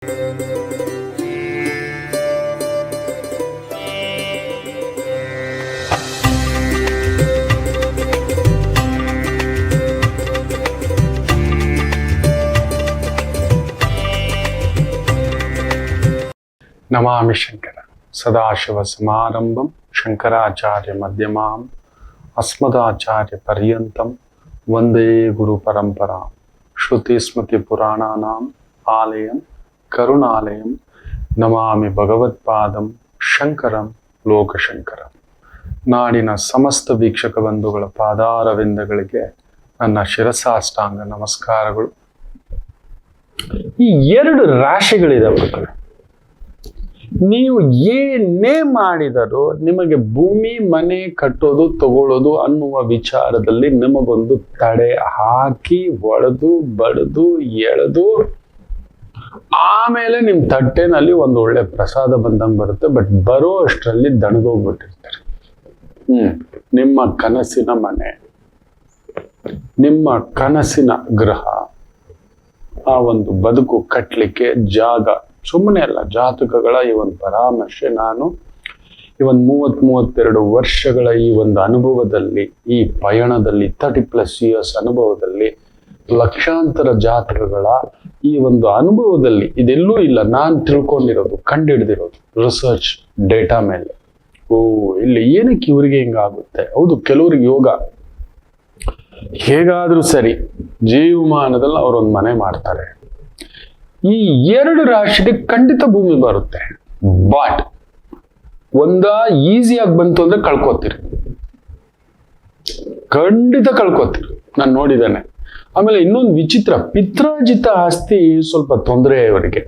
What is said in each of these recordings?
ನಮಾಮಿ ಶಂಕರ ಸದಾಶಿವ ಸಮಾರಂಭಂ ಶಂಕರಾಚಾರ್ಯ ಮಧ್ಯಮಾಂ ಅಸ್ಮದಾಚಾರ್ಯ ಪರ್ಯಂತಂ ವಂದೇ ಗುರು ಪರಂಪರಾಂ ಶ್ರುತಿ ಸ್ಮೃತಿ ಪುರಾಣಾನಾಂ ಆಲಯಂ ಕರುಣಾಲಯಂ ನಮಾಮಿ ಭಗವತ್ಪಾದಂ ಶಂಕರಂ ಲೋಕಶಂಕರಂ. ನಾಡಿನ ಸಮಸ್ತ ವೀಕ್ಷಕ ಬಂಧುಗಳ ಪಾದಾರವಿಂದಗಳಿಗೆ ನನ್ನ ಶಿರಸಾಷ್ಟಾಂಗ ನಮಸ್ಕಾರಗಳು. ಈ ಎರಡು ರಾಶಿಗಳಿದೆ ಮಕ್ಕಳು. ನೀವು ಏನೇ ಮಾಡಿದರೂ ನಿಮಗೆ ಭೂಮಿ ಮನೆ ಕಟ್ಟೋದು ತಗೊಳ್ಳೋದು ಅನ್ನುವ ವಿಚಾರದಲ್ಲಿ ನಿಮಗೊಂದು ತಡೆ ಹಾಕಿ ಒಡೆದು ಬಡಿದು ಎಳೆದು ಆಮೇಲೆ ನಿಮ್ ತಟ್ಟೆನಲ್ಲಿ ಒಂದು ಒಳ್ಳೆ ಪ್ರಸಾದ ಬಂದಂಗೆ ಬರುತ್ತೆ. ಬಟ್ ಬರೋ ಅಷ್ಟರಲ್ಲಿ ದಣದೋಗ್ಬಿಟ್ಟಿರ್ತಾರೆ. ನಿಮ್ಮ ಕನಸಿನ ಮನೆ, ನಿಮ್ಮ ಕನಸಿನ ಗೃಹ, ಆ ಒಂದು ಬದುಕು ಕಟ್ಟಲಿಕ್ಕೆ ಜಾಗ ಸುಮ್ಮನೆ ಅಲ್ಲ. ಜಾತಕಗಳ ಈ ಒಂದು ಪರಾಮರ್ಶೆ ನಾನು ಈ ಒಂದು 32 ವರ್ಷಗಳ ಈ ಒಂದು ಅನುಭವದಲ್ಲಿ, ಈ ಪಯಣದಲ್ಲಿ 30+ years ಅನುಭವದಲ್ಲಿ, ಲಕ್ಷಾಂತರ ಜಾತಕಗಳ ಈ ಒಂದು ಅನುಭವದಲ್ಲಿ ಇದೆಲ್ಲೂ ಇಲ್ಲ. ನಾನು ತಿಳ್ಕೊಂಡಿರೋದು, ಕಂಡುಹಿಡಿದಿರೋದು ರಿಸರ್ಚ್ ಡೇಟಾ ಮೇಲೆ. ಇಲ್ಲಿ ಏನಕ್ಕೆ ಇವರಿಗೆ ಹಿಂಗಾಗುತ್ತೆ? ಹೌದು, ಕೆಲವ್ರಿಗೆ ಯೋಗ ಹೇಗಾದ್ರೂ ಸರಿ ಜೀವಮಾನದಲ್ಲಿ ಅವರೊಂದು ಮನೆ ಮಾಡ್ತಾರೆ. ಈ ಎರಡು ರಾಶಿಗೆ ಖಂಡಿತ ಭೂಮಿ ಬರುತ್ತೆ. ಬಟ್ ಈಸಿಯಾಗಿ ಬಂತು ಅಂದ್ರೆ ಕಳ್ಕೊತೀರಿ, ಖಂಡಿತ ಕಳ್ಕೊತೀರಿ. ನಾನು ನೋಡಿದ್ದೇನೆ. ಆಮೇಲೆ ಇನ್ನೊಂದು ವಿಚಿತ್ರ, ಪಿತ್ರಾರ್ಜಿತ ಆಸ್ತಿ ಸ್ವಲ್ಪ ತೊಂದರೆ ಇವರಿಗೆ.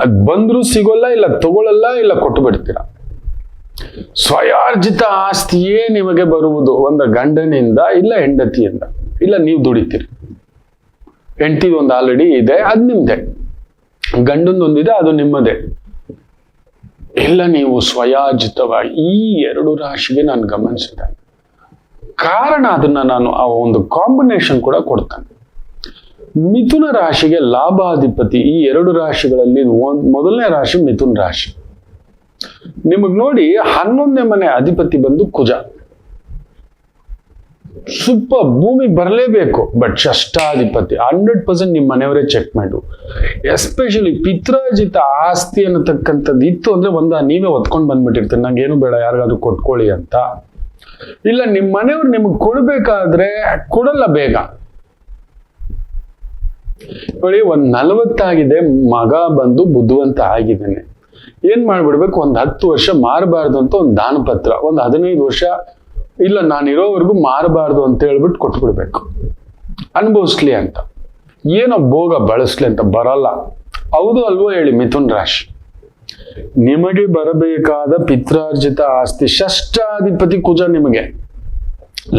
ಅದ್ ಬಂದ್ರು ಸಿಗೋಲ್ಲ, ಇಲ್ಲ ತಗೊಳ್ಳಲ್ಲ, ಇಲ್ಲ ಕೊಟ್ಟು ಬಿಡ್ತೀರ. ಸ್ವಯಾರ್ಜಿತ ಆಸ್ತಿಯೇ ನಿಮಗೆ ಬರುವುದು ಒಂದು ಗಂಡನಿಂದ, ಇಲ್ಲ ಹೆಂಡತಿಯಿಂದ, ಇಲ್ಲ ನೀವು ದುಡಿತೀರಿ. ಹೆಂಡತಿ ಒಂದು ಆಲ್ರೆಡಿ ಇದೆ, ಅದು ನಿಮ್ದೆ. ಗಂಡಂದೊಂದಿದೆ, ಅದು ನಿಮ್ಮದೇ. ಇಲ್ಲ ನೀವು ಸ್ವಯಾರ್ಜಿತವಾಗಿ. ಈ ಎರಡು ರಾಶಿಗೆ ನಾನು ಗಮನಿಸಿದೆ. ಕಾರಣ ಅದನ್ನ ನಾನು ಆ ಒಂದು ಕಾಂಬಿನೇಷನ್ ಕೂಡ ಕೊಡ್ತೇನೆ. ಮಿಥುನ ರಾಶಿಗೆ ಲಾಭಾಧಿಪತಿ ಈ ಎರಡು ರಾಶಿಗಳಲ್ಲಿ ಮೊದಲನೇ ರಾಶಿ ಮಿಥುನ ರಾಶಿ. ನಿಮಗ್ ನೋಡಿ 11ನೇ ಮನೆ ಅಧಿಪತಿ ಬಂದು ಕುಜ. ಸೂಪರ್, ಭೂಮಿ ಬರಲೇಬೇಕು. ಬಟ್ ಷಷ್ಠಾಧಿಪತಿ 100% ನಿಮ್ಮ ಮನೆಯವರೇ ಚೆಕ್ ಮಾಡು. ಎಸ್ಪೆಷಲಿ ಪಿತ್ರಾರ್ಜಿತ ಆಸ್ತಿ ಅನ್ನತಕ್ಕಂಥದ್ದು ಇತ್ತು ಅಂದ್ರೆ ನೀವೇ ಹೊತ್ಕೊಂಡು ಬಂದ್ಬಿಟ್ಟಿರ್ತೀರಿ, ನಂಗೇನು ಬೇಡ ಯಾರಿಗಾದ್ರೂ ಕೊಟ್ಕೊಳ್ಳಿ ಅಂತ. ಇಲ್ಲ ನಿಮ್ಮ ಮನೆಯವ್ರು ನಿಮ್ಗೆ ಕೊಡ್ಬೇಕಾದ್ರೆ ಕೊಡಲ್ಲ ಬೇಗ. ನೋಡಿ, 40 ಆಗಿದೆ, ಮಗ ಬಂದು ಬುದ್ಧಿವಂತ ಆಗಿದ್ದೇನೆ, ಏನ್ ಮಾಡ್ಬಿಡ್ಬೇಕು, 10 ವರ್ಷ ಮಾರಬಾರ್ದು ಅಂತ ಒಂದು ದಾನ ಪತ್ರ, 15 ವರ್ಷ ಇಲ್ಲ ನಾನಿರೋವರೆಗೂ ಮಾರಬಾರ್ದು ಅಂತ ಹೇಳ್ಬಿಟ್ಟು ಕೊಟ್ಬಿಡ್ಬೇಕು, ಅನುಭವಿಸ್ಲಿ ಅಂತ. ಏನೋ ಭೋಗ ಬಳಸ್ಲಿ ಅಂತ. ಬರಲ್ಲ. ಹೌದು ಅಲ್ವೋ ಹೇಳಿ ಮಿಥುನ್ ರಾಶಿ? ನಿಮಗೆ ಬರಬೇಕಾದ ಪಿತ್ರಾರ್ಜಿತ ಆಸ್ತಿ ಷಷ್ಠಾಧಿಪತಿ ಕುಜ, ನಿಮಗೆ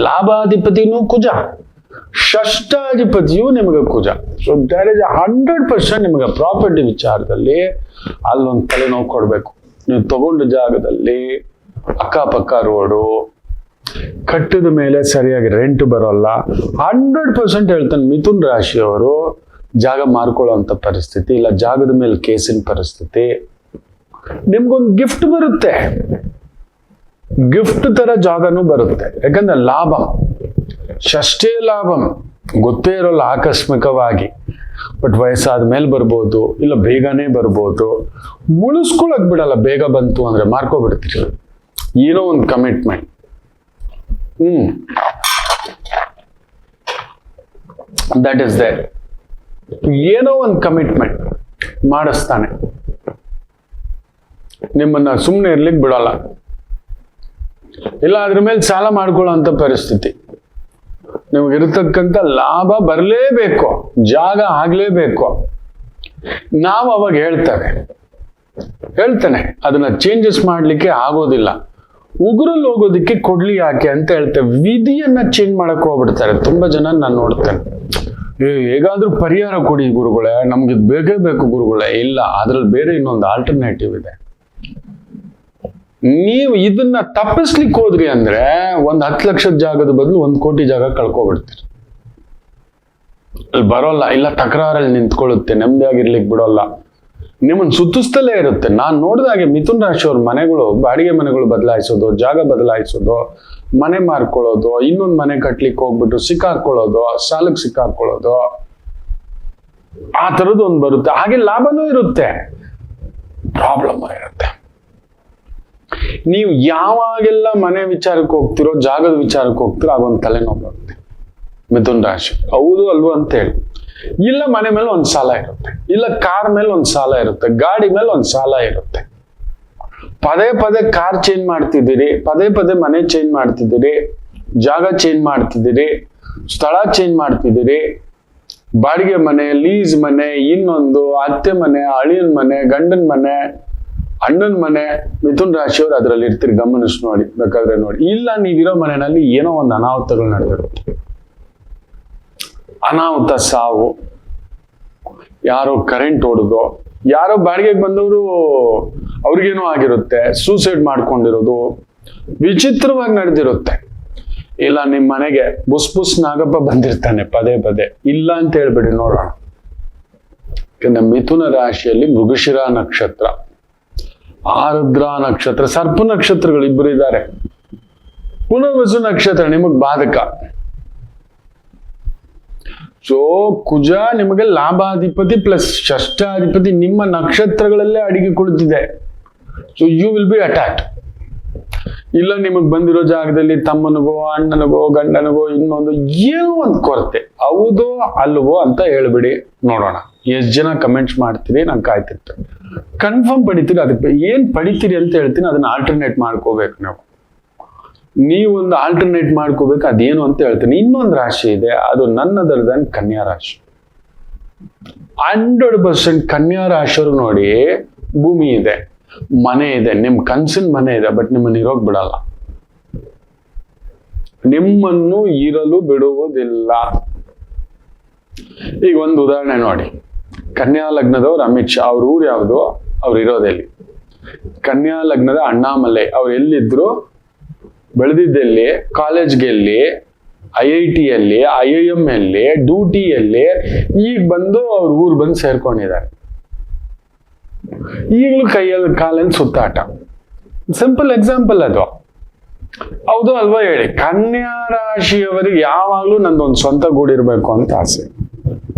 ಲಾಭಾಧಿಪತಿನೂ ಕುಜ, ಷಷ್ಠಾಧಿಪತಿಯೂ ನಿಮಗೆ ಕುಜ. ಸೊ ದೇರ್ ಇಸ್ 100% ನಿಮಗೆ ಪ್ರಾಪರ್ಟಿ ವಿಚಾರದಲ್ಲಿ ಅಲ್ಲೊಂದು ತಲೆನೋವು ಕೊಡ್ಬೇಕು. ನೀವು ತಗೊಂಡ ಜಾಗದಲ್ಲಿ ಅಕ್ಕಪಕ್ಕ ರೋಡು, ಕಟ್ಟಿದ ಮೇಲೆ ಸರಿಯಾಗಿ ರೆಂಟ್ ಬರೋಲ್ಲ. 100% ಹೇಳ್ತಾನೆ ಮಿಥುನ್ ರಾಶಿಯವರು ಜಾಗ ಮಾರ್ಕೊಳ್ಳೋಂಥ ಪರಿಸ್ಥಿತಿ, ಇಲ್ಲ ಜಾಗದ ಮೇಲೆ ಕೇಸಿನ ಪರಿಸ್ಥಿತಿ. ನಿಮ್ಗೊಂದು ಗಿಫ್ಟ್ ಬರುತ್ತೆ, ಗಿಫ್ಟ್ ತರ ಜಾಗನೂ ಬರುತ್ತೆ. ಯಾಕಂದ್ರೆ ಲಾಭ, ಷಷ್ಠೇ ಲಾಭಂ ಗೊತ್ತೇ ಇರೋಲ್ಲ ಆಕಸ್ಮಿಕವಾಗಿ. ಬಟ್ ವಯಸ್ಸಾದ ಮೇಲೆ ಬರ್ಬೋದು, ಇಲ್ಲ ಬೇಗನೆ ಬರ್ಬೋದು. ಮುಳಿಸ್ಕೊಳಕ್ ಬಿಡಲ್ಲ. ಬೇಗ ಬಂತು ಅಂದ್ರೆ ಮಾರ್ಕೊಬಿಡ್ತೀರಿ. ಏನೋ ಒಂದು ಕಮಿಟ್ಮೆಂಟ್. That is there. ಏನೋ ಒಂದು ಕಮಿಟ್ಮೆಂಟ್ ಮಾಡಿಸ್ತಾನೆ, ನಿಮ್ಮನ್ನ ಸುಮ್ಮನೆ ಇರ್ಲಿಕ್ಕೆ ಬಿಡಲ್ಲ. ಇಲ್ಲ ಅದ್ರ ಮೇಲೆ ಸಾಲ ಮಾಡ್ಕೊಳ್ಳೋ ಅಂತ ಪರಿಸ್ಥಿತಿ. ನಿಮಗಿರ್ತಕ್ಕಂಥ ಲಾಭ ಬರಲೇಬೇಕು, ಜಾಗ ಆಗ್ಲೇಬೇಕು. ನಾವು ಅವಾಗ ಹೇಳ್ತಾನೆ ಅದನ್ನ ಚೇಂಜಸ್ ಮಾಡ್ಲಿಕ್ಕೆ ಆಗೋದಿಲ್ಲ. ಉಗುರಲ್ಲಿ ಹೋಗೋದಿಕ್ಕೆ ಕೊಡ್ಲಿ ಯಾಕೆ ಅಂತ ಹೇಳ್ತೇವೆ. ವಿಧಿಯನ್ನ ಚೇಂಜ್ ಮಾಡಕ್ ಹೋಗ್ಬಿಡ್ತಾರೆ ತುಂಬಾ ಜನ. ನಾನು ನೋಡ್ತೇನೆ, ಹೇಗಾದ್ರೂ ಪರಿಹಾರ ಕೊಡಿ ಗುರುಗಳೇ, ನಮ್ಗೆ ಬೇಕೇ ಬೇಕು ಗುರುಗಳೇ. ಇಲ್ಲ, ಅದ್ರಲ್ಲಿ ಬೇರೆ ಇನ್ನೊಂದು ಆಲ್ಟರ್ನೇಟಿವ್ ಇದೆ. ನೀವು ಇದನ್ನ ತಪ್ಪಿಸ್ಲಿಕ್ಕೆ ಹೋದ್ರಿ ಅಂದ್ರೆ 10 ಲಕ್ಷದ ಜಾಗದ ಬದಲು 1 ಕೋಟಿ ಜಾಗ ಕಳ್ಕೊಬಿಡ್ತೀರಿ. ಅಲ್ಲಿ ಬರೋಲ್ಲ, ಇಲ್ಲ ತಕರಾರಲ್ಲಿ ನಿಂತ್ಕೊಳ್ಳುತ್ತೆ, ನೆಮ್ಮದಿಯಾಗಿರ್ಲಿಕ್ಕೆ ಬಿಡೋಲ್ಲ, ನಿಮ್ಮನ್ನು ಸುತ್ತಿಸ್ತಲೇ ಇರುತ್ತೆ. ನಾನು ನೋಡಿದಾಗೆ ಮಿಥುನ್ ರಾಶಿಯವ್ರ ಮನೆಗಳು, ಬಾಡಿಗೆ ಮನೆಗಳು ಬದಲಾಯಿಸೋದು, ಜಾಗ ಬದಲಾಯಿಸೋದು, ಮನೆ ಮಾರ್ಕೊಳ್ಳೋದು, ಇನ್ನೊಂದು ಮನೆ ಕಟ್ಲಿಕ್ಕೆ ಹೋಗ್ಬಿಟ್ಟು ಸಿಕ್ಕಾಕೊಳ್ಳೋದು, ಸಾಲಕ್ಕೆ ಸಿಕ್ಕಾಕೊಳ್ಳೋದು, ಆ ಥರದ್ದು ಒಂದು ಬರುತ್ತೆ. ಹಾಗೆ ಲಾಭನೂ ಇರುತ್ತೆ, ಪ್ರಾಬ್ಲಮ್ ಇರುತ್ತೆ. ನೀವು ಯಾವಾಗೆಲ್ಲ ಮನೆ ವಿಚಾರಕ್ಕೆ ಹೋಗ್ತಿರೋ, ಜಾಗದ ವಿಚಾರಕ್ಕೆ ಹೋಗ್ತಿರೋ, ಆಗೊಂದು ತಲೆನೋವು ಬರುತ್ತೆ ಮಿಥುನ್ ರಾಶಿ. ಹೌದು ಅಲ್ವೋ ಅಂತ ಹೇಳಿ. ಇಲ್ಲ ಮನೆ ಮೇಲೆ ಒಂದು ಸಾಲ ಇರುತ್ತೆ, ಇಲ್ಲ ಕಾರ್ ಮೇಲೆ ಒಂದು ಸಾಲ ಇರುತ್ತೆ, ಗಾಡಿ ಮೇಲೆ ಒಂದು ಸಾಲ ಇರುತ್ತೆ. ಪದೇ ಪದೇ ಕಾರ್ ಚೇಂಜ್ ಮಾಡ್ತಿದ್ದೀರಿ, ಪದೇ ಪದೇ ಮನೆ ಚೇಂಜ್ ಮಾಡ್ತಿದ್ದೀರಿ, ಜಾಗ ಚೇಂಜ್ ಮಾಡ್ತಿದ್ದೀರಿ, ಸ್ಥಳ ಚೇಂಜ್ ಮಾಡ್ತಿದ್ದೀರಿ, ಬಾಡಿಗೆ ಮನೆ, ಲೀಸ್ ಮನೆ, ಇನ್ನೊಂದು ಅತ್ತೆ ಮನೆ, ಅಳಿಯನ್ ಮನೆ, ಗಂಡನ ಮನೆ, ಅಣ್ಣನ ಮನೆ. ಮಿಥುನ್ ರಾಶಿಯವರು ಅದರಲ್ಲಿ ಇರ್ತೀರಿ, ಗಮನಿಸಿ ನೋಡಿ, ಬೇಕಾದ್ರೆ ನೋಡಿ. ಇಲ್ಲ ನೀವಿರೋ ಮನೆಯಲ್ಲಿ ಏನೋ ಒಂದು ಅನಾಹುತಗಳು ನಡೆದಿರುತ್ತೆ, ಅನಾಹುತ, ಸಾವು, ಯಾರೋ ಕರೆಂಟ್ ಹೊಡೆದು, ಯಾರೋ ಬಾಡಿಗೆಗೆ ಬಂದವರು ಅವ್ರಿಗೇನೋ ಆಗಿರುತ್ತೆ, ಸೂಸೈಡ್ ಮಾಡ್ಕೊಂಡಿರೋದು, ವಿಚಿತ್ರವಾಗಿ ನಡೆದಿರುತ್ತೆ. ಇಲ್ಲ ನಿಮ್ಮ ಮನೆಗೆ ಬುಸ್ ಬುಸ್ ನಾಗಪ್ಪ ಬಂದಿರ್ತಾನೆ ಪದೇ ಪದೇ. ಇಲ್ಲ ಅಂತ ಹೇಳ್ಬಿಡಿ ನೋಡೋಣ. ಯಾಕಂದ್ರೆ ಮಿಥುನ ರಾಶಿಯಲ್ಲಿ ಮೃಗಶಿರ ನಕ್ಷತ್ರ, ಆರುದ್ರ ನಕ್ಷತ್ರ, ಸರ್ಪ ನಕ್ಷತ್ರಗಳು ಇಬ್ಬರು ಇದ್ದಾರೆ. ಪುನರ್ವಸು ನಕ್ಷತ್ರ ನಿಮಗ್ ಬಾಧಕ. ಸೊ ಕುಜ ನಿಮಗೆ ಲಾಭಾಧಿಪತಿ ಪ್ಲಸ್ ಷಷ್ಠಾಧಿಪತಿ ನಿಮ್ಮ ನಕ್ಷತ್ರಗಳಲ್ಲೇ ಅಡಿಗೆ ಕುಳಿತಿದೆ. So you will be attacked. ಇಲ್ಲ ನಿಮಗ್ ಬಂದಿರೋ ಜಾಗದಲ್ಲಿ ತಮ್ಮನಿಗೋ, ಅಣ್ಣನಿಗೋ, ಗಂಡನಿಗೋ ಇನ್ನೊಂದು ಏನೋ ಒಂದು ಕೊರತೆ. ಹೌದೋ ಅಲ್ವೋ ಅಂತ ಹೇಳ್ಬಿಡಿ ನೋಡೋಣ. ಎಷ್ಟು ಜನ ಕಮೆಂಟ್ಸ್ ಮಾಡ್ತೀರಿ, ನಾನು ಕಾಯ್ತಿರ್ತೇನೆ. ಕನ್ಫರ್ಮ್ ಪಡಿತೀರಿ, ಅದಕ್ಕೆ ಏನ್ ಪಡಿತೀರಿ ಅಂತ ಹೇಳ್ತೀನಿ, ಅದನ್ನ ಆಲ್ಟರ್ನೇಟ್ ಮಾಡ್ಕೋಬೇಕು ನೀವು. ನೀವೊಂದು ಆಲ್ಟರ್ನೇಟ್ ಮಾಡ್ಕೋಬೇಕು, ಅದೇನು ಅಂತ ಹೇಳ್ತೀನಿ. ಇನ್ನೊಂದು ರಾಶಿ ಇದೆ, ಅದು ನನ್ನದರ ಕನ್ಯಾ ರಾಶಿ. 100% ಕನ್ಯಾ ರಾಶಿಯವರು ನೋಡಿ, ಭೂಮಿ ಇದೆ, ಮನೆ ಇದೆ, ನಿಮ್ ಕನ್ಸಿನ ಮನೆ ಇದೆ, ಬಟ್ ನಿಮ್ಮನ್ನು ಇರೋಕ್ ಬಿಡಲ್ಲ, ನಿಮ್ಮನ್ನು ಇರಲು ಬಿಡುವುದಿಲ್ಲ. ಈಗ ಒಂದು ಉದಾಹರಣೆ ನೋಡಿ. ಕನ್ಯಾ ಲಗ್ನದವ್ರು ಅಮಿತ್ ಶಾ, ಅವ್ರ ಊರು ಯಾವುದು, ಅವ್ರು ಇರೋದೆಲ್ಲಿ? ಕನ್ಯಾ ಲಗ್ನದ ಅಣ್ಣಾಮಲೈ, ಅವ್ರು ಎಲ್ಲಿದ್ರು, ಬೆಳೆದಿದ್ದೆಲ್ಲಿ, ಕಾಲೇಜ್ಗೆಲ್ಲಿ, IIT-ಯಲ್ಲಿ, IIM-ಯಲ್ಲಿ, ಡ್ಯೂಟಿಯಲ್ಲಿ, ಈಗ ಬಂದು ಅವ್ರ ಊರು ಬಂದು ಸೇರ್ಕೊಂಡಿದ್ದಾರೆ. ಈಗಲೂ ಕೈಯಲ್ಲಿ ಕಾಲಲ್ಲಿ ಸುತ್ತಾಟ. ಸಿಂಪಲ್ ಎಕ್ಸಾಂಪಲ್ ಅದು. ಹೌದು ಅಲ್ವಾ ಹೇಳಿ? ಕನ್ಯಾ ರಾಶಿಯವರಿಗೆ ಯಾವಾಗ್ಲೂ ನಂದೊಂದು ಸ್ವಂತ ಗೂಡಿರ್ಬೇಕು ಅಂತ ಆಸೆ.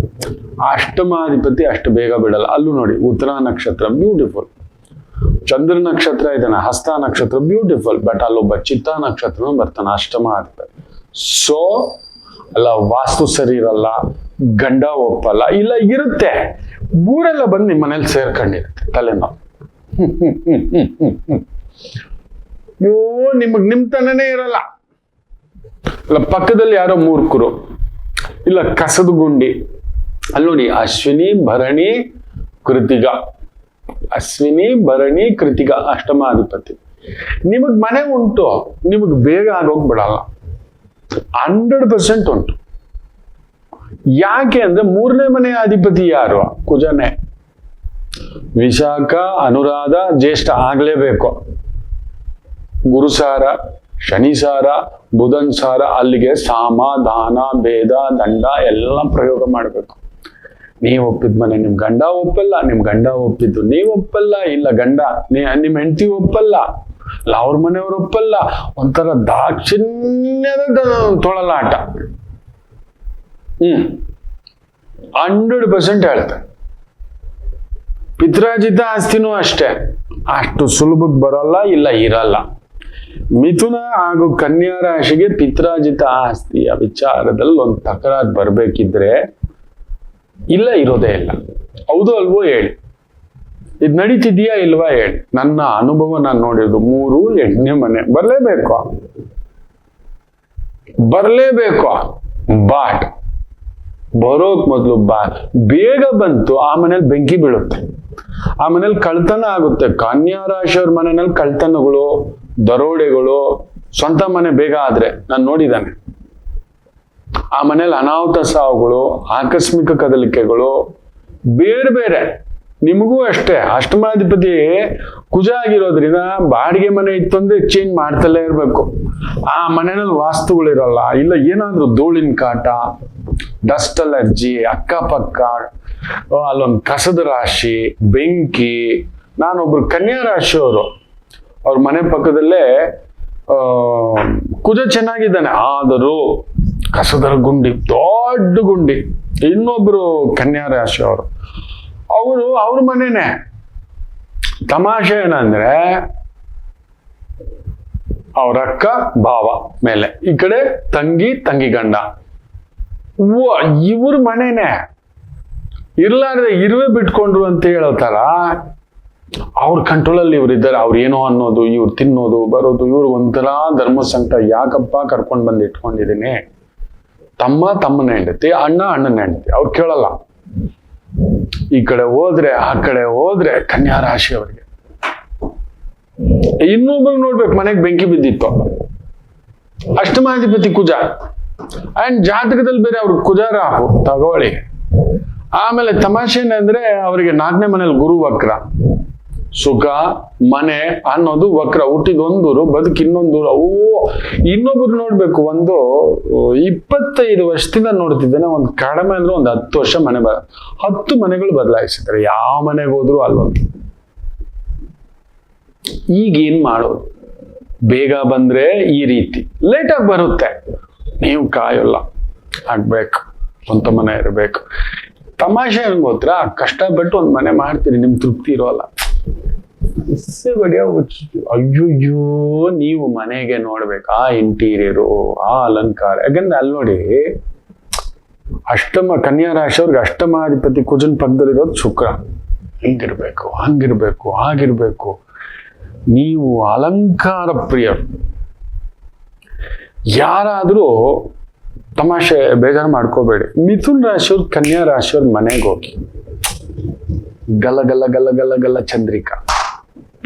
ಅಷ್ಟಮಾಧಿಪತಿ ಅಷ್ಟು ಬೇಗ ಬಿಡಲ್ಲ. ಅಲ್ಲೂ ನೋಡಿ, ಉತ್ತರ ನಕ್ಷತ್ರ ಬ್ಯೂಟಿಫುಲ್, ಚಂದ್ರ ನಕ್ಷತ್ರ ಇದ್ದಾನೆ, ಹಸ್ತ ನಕ್ಷತ್ರ ಬ್ಯೂಟಿಫುಲ್, ಬಟ್ ಅಲ್ಲೊಬ್ಬ ಚಿತ್ತ ನಕ್ಷತ್ರ ಬರ್ತಾನೆ, ಅಷ್ಟಮಾಧಿಪತಿ. ಸೊ ಅಲ್ಲ, ವಾಸ್ತು ಸರಿ ಇರಲ್ಲ, ಗಂಡ ಒಪ್ಪಲ್ಲ, ಇಲ್ಲ ಇರುತ್ತೆ, ಊರೆಲ್ಲ ಬಂದು ನಿಮ್ಮ ಮನೇಲಿ ಸೇರ್ಕೊಂಡಿರುತ್ತೆ, ತಲೆನೋವು. ಅಯ್ಯೋ, ನಿಮ್ ತನನೇ ಇರಲ್ಲ. ಇಲ್ಲ ಪಕ್ಕದಲ್ಲಿ ಯಾರೋ ಮೂರ್ಖರು, ಇಲ್ಲ ಕಸದ ಗುಂಡಿ. ಅಲ್ಲಿ ನೋಡಿ, ಅಶ್ವಿನಿ ಭರಣಿ ಕೃತಿಗ, ಅಶ್ವಿನಿ ಭರಣಿ ಕೃತಿಗ ಅಷ್ಟಮಾಧಿಪತಿ. ನಿಮಗ್ ಮನೆ ಉಂಟು, ನಿಮಗ್ ಬೇಗ ಆಗೋಗ್ ಬಿಡಲ್ಲ. 100% ಉಂಟು. ಯಾಕೆ ಅಂದ್ರೆ 3ನೇ ಮನೆಯ ಅಧಿಪತಿ ಯಾರು? ಕುಜನೇ. ವಿಶಾಖ, ಅನುರಾಧ, ಜ್ಯೇಷ್ಠ ಆಗ್ಲೇಬೇಕು. ಗುರುಸಾರ, ಶನಿಸಾರ, ಬುಧನ್ ಸಾರ, ಅಲ್ಲಿಗೆ ಸಾಮ, ದಾನ, ಭೇದ, ದಂಡ ಎಲ್ಲ ಪ್ರಯೋಗ ಮಾಡಬೇಕು. ನೀವ್ ಒಪ್ಪಿದ ಮನೆ ನಿಮ್ ಗಂಡ ಒಪ್ಪಲ್ಲ, ನಿಮ್ ಗಂಡ ಒಪ್ಪಿದ್ದು ನೀವ್ ಒಪ್ಪಲ್ಲ, ಇಲ್ಲ ಗಂಡ ನಿಮ್ ಹೆಂಡತಿ ಒಪ್ಪಲ್ಲ, ಇಲ್ಲ ಅವ್ರ ಮನೆಯವ್ರು ಒಪ್ಪಲ್ಲ. ಒಂಥರ ದಾಕ್ಷಿಣ್ಯದ ತೊಳಲಾಟ. 100% ಹೇಳ್ತಾರೆ. ಪಿತ್ರಾಜಿತ ಆಸ್ತಿನೂ ಅಷ್ಟೇ, ಅಷ್ಟು ಸುಲಭಕ್ಕೆ ಬರೋಲ್ಲ, ಇಲ್ಲ ಇರಲ್ಲ. ಮಿಥುನ ಹಾಗೂ ಕನ್ಯಾ ರಾಶಿಗೆ ಪಿತ್ರಾಜಿತ ಆಸ್ತಿಯ ವಿಚಾರದಲ್ಲಿ ಒಂದು ತಕರಾರು ಬರ್ಬೇಕಿದ್ರೆ ಇಲ್ಲ, ಇರೋದೇ ಇಲ್ಲ. ಹೌದು ಅಲ್ವೋ ಹೇಳಿ? ಇದು ನಡೀತಿದ್ಯಾ ಇಲ್ವಾ ಹೇಳಿ? ನನ್ನ ಅನುಭವ ನಾನು ನೋಡಿರೋದು 3 8ನೇ ಮನೆ ಬರ್ಲೇಬೇಕು. ಬಾಟ್ ಬರೋಕ್ ಮೊದಲು ಬೇಗ ಬಂತು, ಆ ಮನೇಲಿ ಬೆಂಕಿ ಬೀಳುತ್ತೆ, ಆ ಮನೇಲಿ ಕಳ್ತನ ಆಗುತ್ತೆ. ಕನ್ಯಾ ರಾಶಿಯವ್ರ ಮನೆಯಲ್ಲಿ ಕಳ್ತನಗಳು, ದರೋಡೆಗಳು, ಸ್ವಂತ ಮನೆ ಬೇಗ ಆದ್ರೆ ನಾನು ನೋಡಿದ್ದಾನೆ. ಆ ಮನೇಲಿ ಅನಾಹುತ ಸಾವುಗಳು, ಆಕಸ್ಮಿಕ ಕದಲಿಕೆಗಳು, ಬೇರೆ ಬೇರೆ. ನಿಮಗೂ ಅಷ್ಟೇ, ಅಷ್ಟಮಾಧಿಪತಿ ಕುಜ ಆಗಿರೋದ್ರಿಂದ ಬಾಡಿಗೆ ಮನೆ ಇತ್ತು ಅಂದ್ರೆ ಎಕ್ಸ್ಚೇಂಜ್ ಮಾಡ್ತಲೇ ಇರ್ಬೇಕು. ಆ ಮನೆಯಲ್ಲಿ ವಾಸ್ತುಗಳಿರಲ್ಲ, ಇಲ್ಲ ಏನಾದ್ರೂ ಧೂಳಿನ ಕಾಟ, ಡಸ್ಟ್ ಅಲರ್ಜಿ, ಅಕ್ಕಪಕ್ಕ ಅಲ್ಲೊಂದು ಕಸದ ರಾಶಿ, ಬೆಂಕಿ. ನಾನೊಬ್ರು ಕನ್ಯಾ ರಾಶಿಯವರು, ಅವ್ರ ಮನೆ ಪಕ್ಕದಲ್ಲೇ ಕುಜ ಚೆನ್ನಾಗಿದ್ದಾನೆ, ಆದರೂ ಕಸದರ ಗುಂಡಿ, ದೊಡ್ಡ ಗುಂಡಿ. ಇನ್ನೊಬ್ರು ಕನ್ಯಾ ರಾಶಿಯವರು, ಅವ್ರ ಮನೆನೇ. ತಮಾಷೆ ಏನಂದ್ರೆ ಅವ್ರ ಅಕ್ಕ ಭಾವ ಮೇಲೆ, ಈ ಕಡೆ ತಂಗಿ ಗಂಡ. ಇವ್ರ ಮನೆನೇ. ಇರ್ಲಾರ್ದೆ ಇರುವೆ ಬಿಟ್ಕೊಂಡ್ರು ಅಂತ ಹೇಳೋ ತರ ಅವ್ರ ಕಂಟ್ರೋಲಲ್ಲಿ ಇವ್ರಿದ್ದಾರೆ. ಅವ್ರು ಏನೋ ಅನ್ನೋದು, ಇವ್ರು ತಿನ್ನೋದು ಬರೋದು. ಇವ್ರಿಗೆ ಒಂಥರ ಧರ್ಮ ಸಂಕಟ. ಯಾಕಪ್ಪ ಕರ್ಕೊಂಡ್ ಬಂದು ಇಟ್ಕೊಂಡಿದೀನಿ? ತಮ್ಮನ ಹೆಂಡತಿ, ಅಣ್ಣನ ಹೆಂಡತಿ. ಅವ್ರು ಕೇಳಲ್ಲ. ಈ ಕಡೆ ಹೋದ್ರೆ ಆ ಕಡೆ ಹೋದ್ರೆ ಕನ್ಯಾ ರಾಶಿ ಅವ್ರಿಗೆ. ಇನ್ನೊಬ್ರು ನೋಡ್ಬೇಕು, ಮನೆಗೆ ಬೆಂಕಿ ಬಿದ್ದಿತ್ತು. ಅಷ್ಟಮಾಧಿಪತಿ ಕುಜ, ಅಂಡ್ ಜಾತಕದಲ್ಲಿ ಬೇರೆ ಅವ್ರಿಗೆ ಕುಜ ರಾಹು ತಗೊಳ್ಳಿ. ಆಮೇಲೆ ತಮಾಷೆ ಏನಂದ್ರೆ ಅವರಿಗೆ 4ನೇ ಮನೇಲಿ ಗುರು ವಕ್ರ. ಸುಖ ಮನೆ ಅನ್ನೋದು ವಕ್ರ. ಹುಟ್ಟಿದೊಂದೂರು, ಬದುಕು ಇನ್ನೊಂದೂರು. ಇನ್ನೊಬ್ರು ನೋಡ್ಬೇಕು, ಒಂದು 25 ವರ್ಷದಿಂದ ನೋಡ್ತಿದ್ದೇನೆ, ಒಂದು ಕಡಿಮೆ ಅಂದ್ರೆ ಒಂದು 10 ವರ್ಷ 10 ಮನೆಗಳು ಬದಲಾಯಿಸಿದ್ದಾರೆ. ಯಾವ ಮನೆಗೆ ಹೋದ್ರು ಅಲ್ಲೊಂದು. ಈಗೇನ್ ಮಾಡೋದು? ಬೇಗ ಬಂದ್ರೆ ಈ ರೀತಿ, ಲೇಟಾಗಿ ಬರುತ್ತೆ. ನೀವು ಕಾಯೋಲ್ಲ, ಆಗ್ಬೇಕು, ಸ್ವಂತ ಮನೆ ಇರಬೇಕು. ತಮಾಷೆ ಏನ್ ಗೊತ್ತಾ, ಕಷ್ಟಪಟ್ಟು ಒಂದ್ ಮನೆ ಮಾಡ್ತೀರಿ, ನಿಮ್ ತೃಪ್ತಿ ಇರೋಲ್ಲ. ಅಯ್ಯೋ, ನೀವು ಮನೆಗೆ ನೋಡ್ಬೇಕು ಆ ಇಂಟೀರಿಯರು, ಆ ಅಲಂಕಾರ. ಯಾಕಂದ್ರೆ ಅಲ್ಲಿ ನೋಡಿ, ಕನ್ಯಾ ರಾಶಿಯವ್ರಿಗೆ ಅಷ್ಟಮಾಧಿಪತಿ ಕುಜನ್ ಪಕ್ಕದಲ್ಲಿರೋದು ಶುಕ್ರ. ಹಿಂಗಿರ್ಬೇಕು, ಹಂಗಿರ್ಬೇಕು, ಹಾಗಿರ್ಬೇಕು. ನೀವು ಅಲಂಕಾರ ಪ್ರಿಯರು. ಯಾರಾದ್ರೂ ತಮಾಷೆ ಬೇಜಾರು ಮಾಡ್ಕೋಬೇಡಿ. ಮಿಥುನ್ ರಾಶಿಯವ್ರು ಕನ್ಯಾ ರಾಶಿಯವ್ರ ಮನೆಗೆ ಹೋಗಿ, ಗಲ್ಲ ಗಲ್ಲ ಗಲ್ಲ ಗಲ್ಲ ಗಲ್ಲ ಚಂದ್ರಿಕಾ,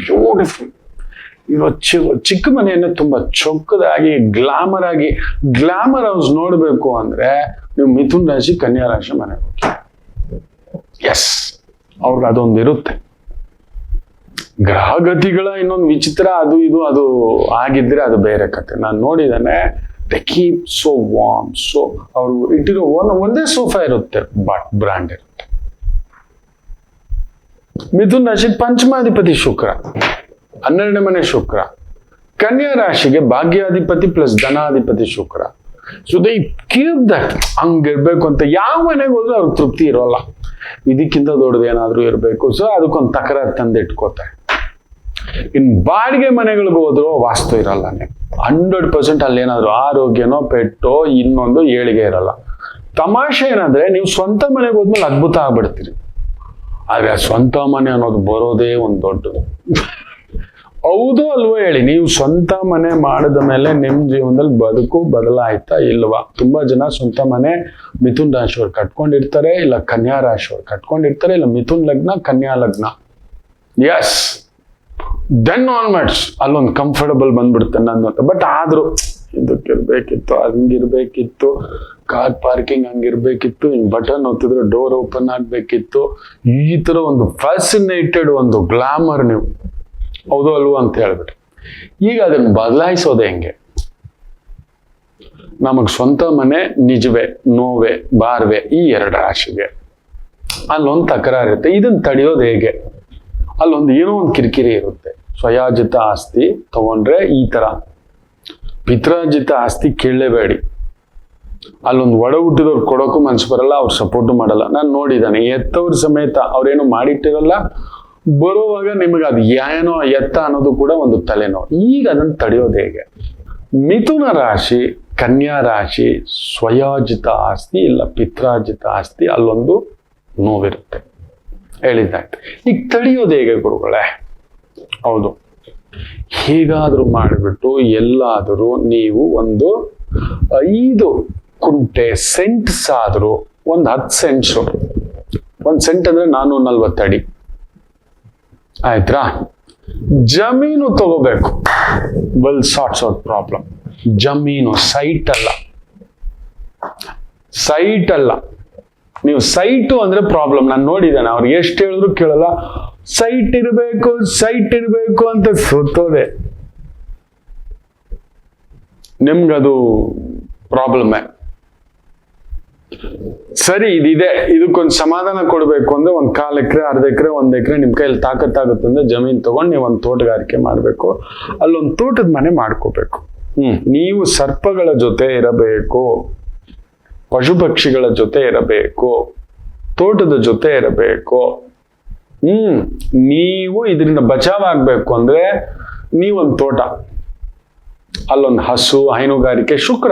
ಬ್ಯೂಟಿಫುಲ್ ಇರೋ ಚಿಕ್ಕ ಮನೆಯನ್ನ ತುಂಬಾ ಚೊಕ್ಕದಾಗಿ ಗ್ಲಾಮರ್ ಹೌಸ್ ನೋಡ್ಬೇಕು ಅಂದ್ರೆ ನೀವು ಮಿಥುನ್ ರಾಶಿ ಕನ್ಯಾ ರಾಶಿ ಮನೆಗೆ ಹೋಗಿ. ಎಸ್, ಅವ್ರಿಗೆ ಅದೊಂದು ಇರುತ್ತೆ. ಗ್ರಹಗತಿಗಳ ಇನ್ನೊಂದು ವಿಚಿತ್ರ, ಅದು ಆಗಿದ್ರೆ ಅದು ಬೇರೆ ಕತೆ. ನಾನು ನೋಡಿದಾನೆ. ದೆ ಕೀಪ್ ಸೋ ವಾರ್ಮ್. ಸೊ ಅವರು ಇಟ್ಟಿರೋ ಒಂದೇ ಸೋಫಾ ಇರುತ್ತೆ, ಬಟ್ ಬ್ರಾಂಡ್ ಇರುತ್ತೆ. ಮಿಥುನ್ ರಾಶಿ ಪಂಚಮಾಧಿಪತಿ ಶುಕ್ರ, 12ನೇ ಮನೆ ಶುಕ್ರ. ಕನ್ಯಾ ರಾಶಿಗೆ ಭಾಗ್ಯಾಧಿಪತಿ ಪ್ಲಸ್ ಧನಾಧಿಪತಿ ಶುಕ್ರ. So they keep that. ಹಂಗಿರ್ಬೇಕು ಅಂತ ಯಾವ ಮನೆಗೆ ಹೋದ್ರೂ ಅವ್ರಿಗೆ ತೃಪ್ತಿ ಇರೋಲ್ಲ. ಇದಕ್ಕಿಂತ ದೊಡ್ಡದು ಏನಾದ್ರೂ ಇರಬೇಕು. ಸೊ ಅದಕ್ಕೊಂದು ತಕರಾರು ತಂದು ಇಟ್ಕೋತಾರೆ. ಇನ್ ಬಾಡಿಗೆ ಮನೆಗಳಿಗೆ ಹೋದ್ರು ವಾಸ್ತು ಇರಲ್ಲ. 100% ಅಲ್ಲೇನಾದ್ರು ಆರೋಗ್ಯನೋ ಪೆಟ್ಟೋ ಇನ್ನೊಂದು ಏಳಿಗೆ ಇರಲ್ಲ. ತಮಾಷೆ ಏನಂದ್ರೆ ನೀವು ಸ್ವಂತ ಮನೆಗೆ ಹೋದ್ಮೇಲೆ ಅದ್ಭುತ ಆಗ್ಬಿಡ್ತೀರಿ. ಆದ್ರೆ ಸ್ವಂತ ಮನೆ ಅನ್ನೋದು ಬರೋದೇ ಒಂದು ದೊಡ್ಡದು. ಹೌದು ಅಲ್ವೋ ಹೇಳಿ? ನೀವು ಸ್ವಂತ ಮನೆ ಮಾಡಿದ ಮೇಲೆ ನಿಮ್ ಜೀವನದಲ್ಲಿ ಬದುಕು ಬದಲಾಯ್ತಾ ಇಲ್ವಾ? ತುಂಬಾ ಜನ ಸ್ವಂತ ಮನೆ ಮಿಥುನ್ ರಾಶಿಯವ್ರು ಕಟ್ಕೊಂಡಿರ್ತಾರೆ, ಇಲ್ಲ ಕನ್ಯಾ ರಾಶಿಯವ್ರು ಕಟ್ಕೊಂಡಿರ್ತಾರೆ, ಇಲ್ಲ ಮಿಥುನ್ ಲಗ್ನ ಕನ್ಯಾ ಲಗ್ನ. ಎಸ್, ದೆನ್ ಆನ್ವರ್ಡ್ಸ್ ಅಲ್ಲೊಂದು ಕಂಫರ್ಟಬಲ್ ಬಂದ್ಬಿಡುತ್ತೆ ನನ್ನ. ಬಟ್ ಆದ್ರೂ ಇದಕ್ಕಿರ್ಬೇಕಿತ್ತು, ಹಂಗಿರ್ಬೇಕಿತ್ತು, ಕಾರ್ ಪಾರ್ಕಿಂಗ್ ಹಂಗಿರ್ಬೇಕಿತ್ತು, ಹಿಂಗ್ ಬಟನ್ ಒತ್ತಿದ್ರೆ ಡೋರ್ ಓಪನ್ ಆಗ್ಬೇಕಿತ್ತು. ಈ ತರ ಒಂದು ಫ್ಯಾಸಿನೇಟೆಡ್ ಒಂದು ಗ್ಲಾಮರ್ ನೀವು, ಹೌದು ಅಲ್ವೋ ಅಂತ ಹೇಳ್ಬಿಟ್ಟು. ಈಗ ಅದನ್ನ ಬದಲಾಯಿಸೋದೆ ಹೆಂಗೆ? ನಮಗ್ ಸ್ವಂತ ಮನೆ ನಿಜವೇ ನೋವೇ ಬಾರ್ವೆ ಈ 2 ರಾಶಿಗೆ ಅಲ್ಲೊಂದು ತಕರಾರು ಇರುತ್ತೆ. ಇದನ್ನ ತಡೆಯೋದು ಹೇಗೆ? ಅಲ್ಲೊಂದು ಏನೋ ಒಂದು ಕಿರಿಕಿರಿ ಇರುತ್ತೆ. ಸ್ವಯಾಜಿತ ಆಸ್ತಿ ತಗೊಂಡ್ರೆ ಈ ತರ, ಪಿತ್ರಾರ್ಜಿತ ಆಸ್ತಿ ಕೇಳಲೇಬೇಡಿ. ಅಲ್ಲೊಂದು ಒಡ ಹುಟ್ಟಿದವ್ರು ಕೊಡೋಕ್ಕೂ ಮನ್ಸು ಬರಲ್ಲ, ಅವ್ರು ಸಪೋರ್ಟು ಮಾಡಲ್ಲ. ನಾನು ನೋಡಿದ್ದಾನೆ, ಎತ್ತವ್ರ ಸಮೇತ ಅವ್ರೇನು ಮಾಡಿಟ್ಟಿರಲ್ಲ, ಬರುವಾಗ ನಿಮಗೆ ಅದು ಏನೋ ಎತ್ತ ಅನ್ನೋದು ಕೂಡ ಒಂದು ತಲೆನೋವು. ಈಗ ಅದನ್ನು ತಡೆಯೋದು ಹೇಗೆ? ಮಿಥುನ ರಾಶಿ ಕನ್ಯಾ ರಾಶಿ ಸ್ವಯಾಜಿತ ಆಸ್ತಿ ಇಲ್ಲ ಪಿತ್ರಾರ್ಜಿತ ಆಸ್ತಿ, ಅಲ್ಲೊಂದು ನೋವಿರುತ್ತೆ. ಹೇಳಿದ್ದಾಯ್ತು. ಈಗ ತಡೆಯೋದು ಹೇಗೆ ಗುರುಗಳೇ? ಹೌದು, ಹೇಗಾದ್ರೂ ಮಾಡಿಬಿಟ್ಟು ಎಲ್ಲಾದರೂ ನೀವು ಒಂದು 5 ಕುಂಟೆ ಸೆಂಟ್ಸ್ ಆದ್ರೂ, ಒಂದು 10 ಸೆಂಟ್ಸು. 1 ಸೆಂಟ್ ಅಂದ್ರೆ 440 ಅಡಿ ಆಯ್ತಾ? ಜಮೀನು ತಗೋಬೇಕು. Will sorts out problem. ಜಮೀನು, ಸೈಟ್ ಅಲ್ಲ. ನೀವು ಸೈಟು ಅಂದ್ರೆ ಪ್ರಾಬ್ಲಮ್. ನಾನು ನೋಡಿದ್ದೇನೆ, ಅವ್ರಿಗೆ ಎಷ್ಟು ಹೇಳಿದ್ರು ಕೇಳಲ್ಲ. ಸೈಟ್ ಇರಬೇಕು ಅಂತ ಸುತ್ತೋದೆ. ನಿಮ್ಗದು ಪ್ರಾಬ್ಲಮ್ಮೆ. ಸರಿ, ಇದಿದೆ, ಇದಕ್ಕೊಂದು ಸಮಾಧಾನ ಕೊಡ್ಬೇಕು ಅಂದ್ರೆ 1/4 ಎಕರೆ, 1/2 ಎಕರೆ, 1 ಎಕರೆ ನಿಮ್ ಕೈಯಲ್ಲಿ ತಾಕತ್ತಾಗುತ್ತೆ ಅಂದ್ರೆ ಜಮೀನ್ ತಗೊಂಡು ನೀವು ಒಂದು ತೋಟಗಾರಿಕೆ ಮಾಡ್ಬೇಕು, ಅಲ್ಲೊಂದು ತೋಟದ ಮನೆ ಮಾಡ್ಕೋಬೇಕು. ನೀವು ಸರ್ಪಗಳ ಜೊತೆ ಇರಬೇಕು, ಪಶು ಪಕ್ಷಿಗಳ ಜೊತೆ ಇರಬೇಕು, ತೋಟದ ಜೊತೆ ಇರಬೇಕು. ನೀವು ಇದರಿಂದ ಬಚಾವ್ ಆಗ್ಬೇಕು ಅಂದ್ರೆ ನೀವೊಂದು ತೋಟ, ಅಲ್ಲೊಂದು ಹಸು, ಹೈನುಗಾರಿಕೆ, ಶುಕ್ರ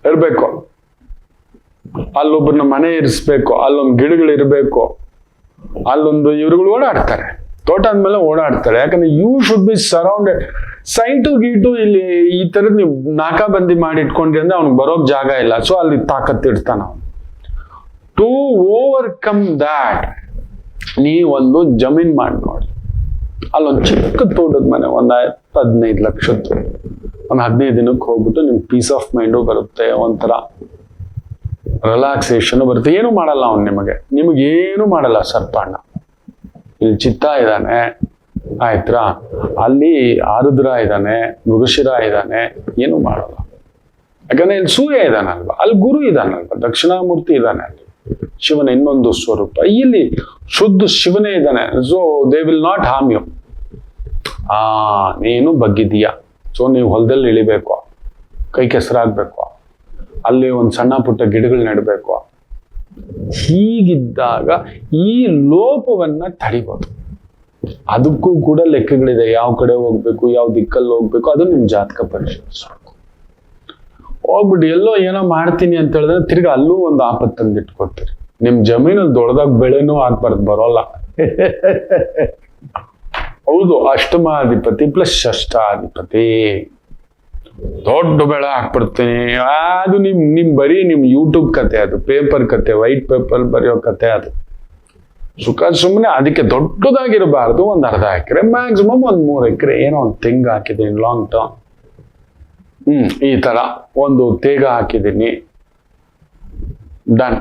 ಇರ್ಬೇಕು, ಅಲ್ಲೊಬ್ಬರನ್ನ ಮನೆ ಇರಿಸ್ಬೇಕು, ಅಲ್ಲೊಂದು ಗಿಡಗಳಿರ್ಬೇಕು, ಅಲ್ಲೊಂದು ಇವ್ರುಗಳು ಓಡಾಡ್ತಾರೆ, ತೋಟ ಅಂದ್ಮೇಲೆ ಓಡಾಡ್ತಾರೆ. ಯಾಕಂದ್ರೆ you should be surrounded. Site ಗೀಟು ಇಲ್ಲಿ ಈ ತರದ್ ನೀವು ನಾಕಾಬಂದಿ ಮಾಡಿ ಇಟ್ಕೊಂಡ್ರಿ ಅಂದ್ರೆ ಅವ್ನಿಗೆ ಬರೋಕ್ ಜಾಗ ಇಲ್ಲ, ಸೊ ಅಲ್ಲಿ ತಾಕತ್ತಿರ್ತಾನ. ಟು ಓವರ್ಕಮ್ ದ್ಯಾಟ್ ನೀವೊಂದು ಜಮೀನ್ ಮಾಡಿ ನೋಡಿ, ಅಲ್ಲೊಂದು ಚಿಕ್ಕ ತೋಟದ ಮನೆ, ಒಂದು 15 ಲಕ್ಷದ್ದು, ಒಂದು 15 ದಿನಕ್ಕೆ ಹೋಗ್ಬಿಟ್ಟು ನಿಮ್ಗೆ ಪೀಸ್ ಆಫ್ ಮೈಂಡು ಬರುತ್ತೆ, ಒಂಥರ ರಿಲ್ಯಾಕ್ಸೇಷನ್ ಬರುತ್ತೆ. ಏನು ಮಾಡಲ್ಲ ಅವ್ನು, ನಿಮಗೇನು ಮಾಡಲ್ಲ ಸರ್ಪಣ್ಣ. ಇಲ್ಲಿ ಚಿತ್ತ ಇದ್ದಾನೆ ಆಯ್ತಾ, ಅಲ್ಲಿ ಆರುದ್ರ ಇದ್ದಾನೆ, ಮೃಗಶಿರ ಇದ್ದಾನೆ, ಏನು ಮಾಡಲ್ಲ. ಯಾಕಂದ್ರೆ ಇಲ್ಲಿ ಸೂರ್ಯ ಇದ್ದಾನಲ್ವ, ಅಲ್ಲಿ ಗುರು ಇದ್ದಾನಲ್ವ, ದಕ್ಷಿಣಾಮೂರ್ತಿ ಇದ್ದಾನೆ, ಅಲ್ಲಿ ಶಿವನ ಇನ್ನೊಂದು ಸ್ವರೂಪ, ಇಲ್ಲಿ ಶುದ್ಧ ಶಿವನೇ ಇದ್ದಾನೆ. So they will not harm you. ನೀನು ಬಗ್ಗಿದೀಯ, ಸೊ ನೀವು ಹೊಲದಲ್ಲಿ ಇಳಿಬೇಕು, ಕೈ ಕೆಸರಾಗ್ಬೇಕು, ಅಲ್ಲಿ ಒಂದು ಸಣ್ಣ ಪುಟ್ಟ ಗಿಡಗಳು ನೆಡಬೇಕು. ಹೀಗಿದ್ದಾಗ ಈ ಲೋಪವನ್ನ ತಡಿಬೋದು. ಅದಕ್ಕೂ ಕೂಡ ಲೆಕ್ಕಗಳಿದೆ, ಯಾವ ಕಡೆ ಹೋಗ್ಬೇಕು, ಯಾವ ದಿಕ್ಕಲ್ಲಿ ಹೋಗ್ಬೇಕು, ಅದು ನಿಮ್ ಜಾತಕ ಪರಿಶೀಲಿಸ್ಬೇಕು. ಹೋಗ್ಬಿಟ್ಟು ಎಲ್ಲೋ ಏನೋ ಮಾಡ್ತೀನಿ ಅಂತ ಹೇಳಿದ್ರೆ ತಿರ್ಗಿ ಅಲ್ಲೂ ಒಂದು ಆಪತ್ತು ತಂದಿಟ್ಕೊತೀರಿ. ನಿಮ್ ಜಮೀನಲ್ಲಿ ದೊಡ್ಡದಾಗ ಬೆಳೆನೂ ಆಗ್ಬಾರ್ದು, ಬರೋಲ್ಲ. ಹೌದು, ಅಷ್ಟಮಾಧಿಪತಿ ಪ್ಲಸ್ ಷಷ್ಠಾಧಿಪತಿ, ದೊಡ್ಡ ಬೆಳೆ ಹಾಕ್ಬಿಡ್ತೀನಿ. ಅದು ನಿಮ್ ಬರೀ ನಿಮ್ ಯೂಟ್ಯೂಬ್ ಕತೆ, ಅದು ಪೇಪರ್ ಕತೆ, ವೈಟ್ ಪೇಪರ್ ಬರೆಯೋ ಕತೆ. ಅದು ಸುಮ್ಮನೆ ಅದಕ್ಕೆ ದೊಡ್ಡದಾಗಿರಬಾರ್ದು. ಒಂದು 1/2 ಎಕರೆ, ಮ್ಯಾಕ್ಸಿಮಮ್ ಒಂದು 3 ಎಕರೆ, ಏನೋ ಒಂದು ತೆಂಗು ಹಾಕಿದೀನಿ ಲಾಂಗ್ ಟರ್ಮ್. ಈ ತರ ಒಂದು ತೇಗ ಹಾಕಿದೀನಿ, ಡನ್.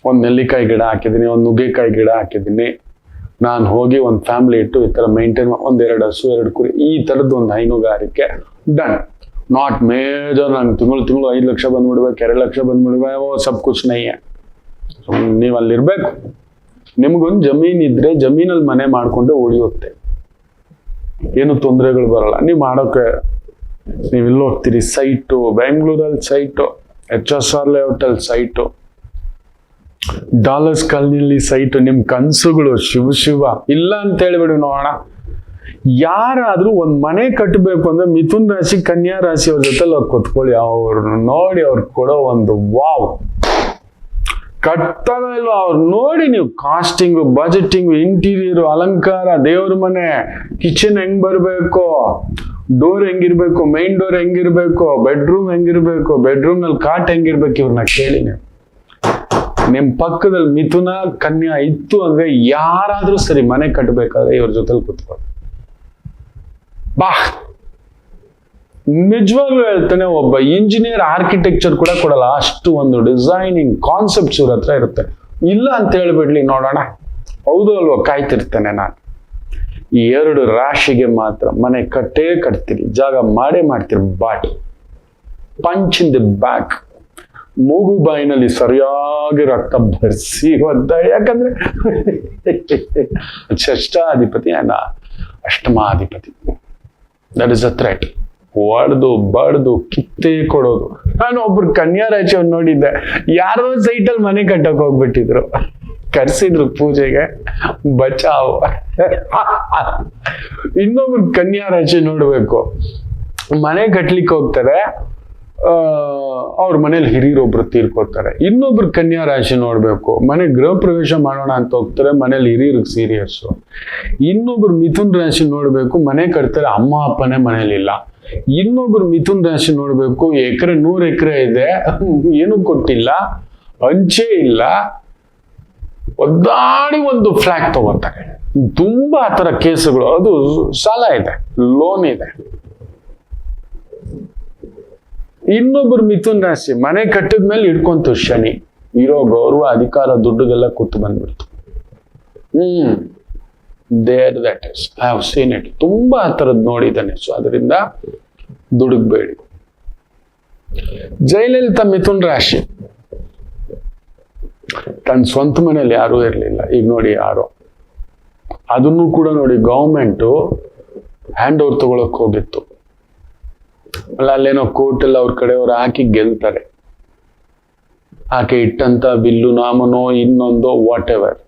ಒಂದು ನೆಲ್ಲಿಕಾಯಿ ಗಿಡ ಹಾಕಿದೀನಿ, ಒಂದು ನುಗ್ಗೆಕಾಯಿ ಗಿಡ ಹಾಕಿದೀನಿ. ನಾನು ಹೋಗಿ ಒಂದು ಫ್ಯಾಮಿಲಿ ಇಟ್ಟು ಈ ತರ ಮೇಂಟೈನ್, 1-2 ಹಸು, 2 ಕುರಿ, ಈ ತರದ್ದು ಒಂದು ಹೈನುಗಾರಿಕೆ, ಡನ್. Not major. ನಂಗೆ ತಿಂಗಳು 5 ಲಕ್ಷ ಬಂದ್ಬಿಡ್ಬೇಕು, 2 ಲಕ್ಷ ಬಂದ್ಬಿಡ್ಬೇಕು, ಸಬ್ ಕುಚ್ ನೈಯೇ. ನೀವು ಅಲ್ಲಿರ್ಬೇಕು. ನಿಮ್ಗೊಂದು ಜಮೀನ್ ಇದ್ರೆ ಜಮೀನಲ್ಲಿ ಮನೆ ಮಾಡ್ಕೊಂಡೆ ಉಳಿಯುತ್ತೆ, ಏನು ತೊಂದರೆಗಳು ಬರಲ್ಲ. ನೀವು ಮಾಡೋಕೆ ನೀವು ಇಲ್ಲಿ ಹೋಗ್ತೀರಿ, ಸೈಟು ಬೆಂಗಳೂರಲ್ಲಿ ಸೈಟು, HSR ಲೇಔಟಲ್ಲಿ ಸೈಟು, ಡಾಲರ್ಸ್ ಕಾಲನಿಯಲ್ಲಿ ಸೈಟು, ನಿಮ್ ಕನ್ಸುಗಳು ಶಿವ ಇಲ್ಲ ಅಂತ ಹೇಳಿಬಿಡಿ ನೋಡೋಣ. ಯಾರಾದ್ರೂ ಒಂದ್ ಮನೆ ಕಟ್ಟಬೇಕು ಅಂದ್ರೆ ಮಿಥುನ್ ರಾಶಿ, ಕನ್ಯಾ ರಾಶಿ ಅವ್ರ ಜೊತೆ ಹೋಗಿ ಕೂತ್ಕೊಳ್ಳಿ. ಅವ್ರನ್ನ ನೋಡಿ ಅವ್ರು ಕೊಡೋ ಒಂದು ವಾವ್, ಕಟ್ಟದ ಇಲ್ವಾ ಅವ್ರು ನೋಡಿ, ನೀವು ಕಾಸ್ಟಿಂಗು, ಬಜೆಟಿಂಗು, ಇಂಟೀರಿಯರ್, ಅಲಂಕಾರ, ದೇವ್ರ ಮನೆ, ಕಿಚನ್ ಹೆಂಗ್ ಬರ್ಬೇಕು, ಡೋರ್ ಹೆಂಗಿರ್ಬೇಕು, ಮೈನ್ ಡೋರ್ ಹೆಂಗಿರ್ಬೇಕು, ಬೆಡ್ರೂಮ್ ಹೆಂಗಿರ್ಬೇಕು, ಬೆಡ್ರೂಮ್ ನಲ್ಲಿ ಕಾಟ್ ಹೆಂಗಿರ್ಬೇಕು, ಇವ್ರನ್ನ ಕೇಳಿ. ನೀವು ನಿಮ್ ಪಕ್ಕದಲ್ಲಿ ಮಿಥುನ ಕನ್ಯಾ ಇತ್ತು ಅಂದ್ರೆ ಯಾರಾದ್ರೂ ಸರಿ ಮನೆ ಕಟ್ಟಬೇಕಾದ್ರೆ ಇವ್ರ ಜೊತೆಲಿ ಕೂತ್ಕೊಳ್ಳಿ. ಬಾ, ನಿಜವಾಗ್ಲೂ ಹೇಳ್ತಾನೆ, ಒಬ್ಬ ಇಂಜಿನಿಯರ್ ಆರ್ಕಿಟೆಕ್ಚರ್ ಕೂಡ ಕೊಡಲ್ಲ, ಅಷ್ಟು ಒಂದು ಡಿಸೈನಿಂಗ್ ಕಾನ್ಸೆಪ್ಟ್ಸ್ ಇವ್ರ ಹತ್ರ ಇರುತ್ತೆ. ಇಲ್ಲ ಅಂತ ಹೇಳ್ಬಿಡ್ಲಿ ನೋಡೋಣ. ಹೌದು ಅಲ್ವಾ, ಕಾಯ್ತಿರ್ತೇನೆ ನಾನು. ಈ 2 ರಾಶಿಗೆ ಮಾತ್ರ ಮನೆ ಕಟ್ತೀರಿ, ಜಾಗ ಮಾಡೇ ಮಾಡ್ತೀರಿ. But punch in the back, ಮೂಗು ಬಾಯಿನಲ್ಲಿ ಸರಿಯಾಗಿ ರಕ್ತ ಬರ್ಸಿ ಒದ್ದ. ಯಾಕಂದ್ರೆ ಷಷ್ಠಾಧಿಪತಿ ಅಂಡ್ ಅಷ್ಟಮಾಧಿಪತಿ, ದಟ್ ಇಸ್ ಅ ಥ್ರೆಟ್. ಬಡ್ದು ಕಿತ್ತೇ ಕೊಡೋದು. ನಾನು ಒಬ್ರು ಕನ್ಯಾ ರಾಶಿಯವ್ರು ನೋಡಿದ್ದೆ, ಯಾರೋ ಸೈಟಲ್ಲಿ ಮನೆ ಕಟ್ಟಕ್ ಹೋಗ್ಬಿಟ್ಟಿದ್ರು, ಕರ್ಸಿದ್ರು ಪೂಜೆಗೆ, ಬಚಾವ್. ಇನ್ನೊಬ್ರು ಕನ್ಯಾ ರಾಶಿ ನೋಡ್ಬೇಕು, ಮನೆ ಕಟ್ಲಿಕ್ಕೆ ಹೋಗ್ತಾರೆ, ಅವ್ರ ಮನೇಲಿ ಹಿರಿಯರೊಬ್ರು ತೀರ್ಕೋತಾರೆ. ಇನ್ನೊಬ್ರು ಕನ್ಯಾ ರಾಶಿ ನೋಡ್ಬೇಕು, ಮನೆ ಗೃಹ ಪ್ರವೇಶ ಮಾಡೋಣ ಅಂತ ಹೋಗ್ತಾರೆ, ಮನೇಲಿ ಹಿರಿಯರಿಗೆ ಸೀರಿಯಸ್ಸು. ಇನ್ನೊಬ್ರು ಮಿಥುನ್ ರಾಶಿ ನೋಡ್ಬೇಕು, ಮನೆ ಕಟ್ತಾರೆ, ಅಮ್ಮ ಅಪ್ಪನೇ ಮನೇಲಿಲ್ಲ. ಇನ್ನೊಬ್ರು ಮಿಥುನ್ ರಾಶಿ ನೋಡ್ಬೇಕು, 100 ಎಕರೆ ಇದೆ, ಏನು ಕೊಟ್ಟಿಲ್ಲ, ಹಂಚೆ ಇಲ್ಲ, ಒದ್ದಾಡಿ ಒಂದು ಫ್ಲಾಟ್ ತಗೋತಾರೆ. ತುಂಬಾ ಆ ತರ ಕೇಸುಗಳು, ಅದು ಸಾಲ ಇದೆ, ಲೋನ್ ಇದೆ. ಇನ್ನೊಬ್ರು ಮಿಥುನ್ ರಾಶಿ ಮನೆ ಕಟ್ಟಿದ್ಮೇಲೆ ಹಿಡ್ಕೊಂತು ಶನಿ, ಇರೋ ಗೌರವ, ಅಧಿಕಾರ, ದುಡ್ಡುಗೆಲ್ಲ ಕೂತು ಬಂದ್ಬಿಡ್ತು. There that is, I have seen it. ತುಂಬಾ ಆ ಥರದ್ದು ನೋಡಿದ್ದಾನೆ. ಸೊ ಅದರಿಂದ ದುಡುಕ್ಬೇಡಿ. ಜಯಲಲಿತಾ ಮಿಥುನ್ ರಾಶಿ, ತನ್ನ ಸ್ವಂತ ಮನೇಲಿ ಯಾರೂ ಇರಲಿಲ್ಲ. ಈಗ ನೋಡಿ ಯಾರೋ ಅದನ್ನು ಕೂಡ ನೋಡಿ ಗೌರ್ಮೆಂಟು ಹ್ಯಾಂಡ್ ಓವರ್ ತಗೊಳಕ್ ಹೋಗಿತ್ತು. ಅಲ್ಲೇನೋ ಕೋರ್ಟಲ್ಲಿ ಅವ್ರ ಕಡೆಯವ್ರು ಹಾಕಿ ಗೆಲ್ತಾರೆ. ಆಕೆ ಇಟ್ಟಂತ ಬಿಲ್ಲು ನಾಮನೋ ಇನ್ನೊಂದೋ ವಾಟ್ ಎವರ್.